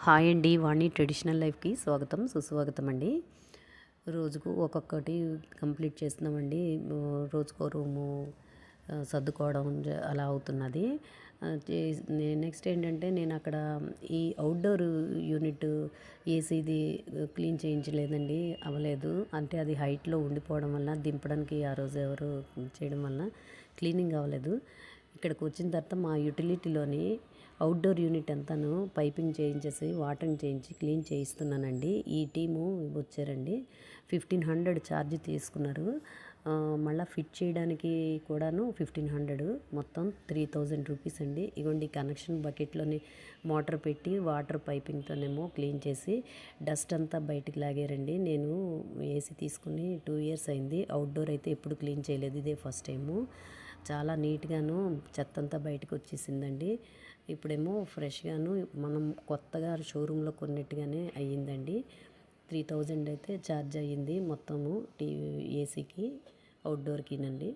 Hi అండి, వాణి traditional లైఫ్కి స్వాగతం సుస్వాగతం అండి. రోజుకు ఒక్కొక్కటి కంప్లీట్ చేస్తున్నామండి. రోజుకో రూము సర్దుకోవడం అలా అవుతున్నది. నెక్స్ట్ ఏంటంటే నేను అక్కడ ఈ అవుట్డోర్ యూనిట్ ఏసీది క్లీన్ చేయించలేదండి, అవ్వలేదు. అంటే అది హైట్లో ఉండిపోవడం వల్ల దింపడానికి ఆ రోజు ఎవరు చేయడం వల్ల క్లీనింగ్ అవ్వలేదు. ఇక్కడికి వచ్చిన తర్వాత మా యూటిలిటీలోని అవుట్డోర్ యూనిట్ అంతాను పైపింగ్ చేయించేసి వాటరింగ్ చేయించి క్లీన్ చేయిస్తున్నానండి. ఈ టీము వచ్చారండి. 1500 ఛార్జ్ తీసుకున్నారు. మళ్ళీ ఫిట్ చేయడానికి కూడాను 1500, మొత్తం 3000 రూపీస్ అండి. ఇగోండి కనెక్షన్ బకెట్లోని మోటార్ పెట్టి వాటర్ పైపింగ్తోనేమో క్లీన్ చేసి డస్ట్ అంతా బయటికి లాగారండి. నేను ఏసీ తీసుకుని 2 ఇయర్స్ అయింది. అవుట్డోర్ అయితే ఎప్పుడు క్లీన్ చేయలేదు, ఇదే ఫస్ట్ టైము. చాలా నీట్గాను చెత్త అంతా బయటకు వచ్చేసిందండి. ఇప్పుడేమో ఫ్రెష్గాను మనం కొత్తగా షోరూంలో కొన్నట్టుగానే అయ్యిందండి. 3000 అయితే ఛార్జ్ అయ్యింది మొత్తము ఏసీకి అవుట్డోర్కినండి.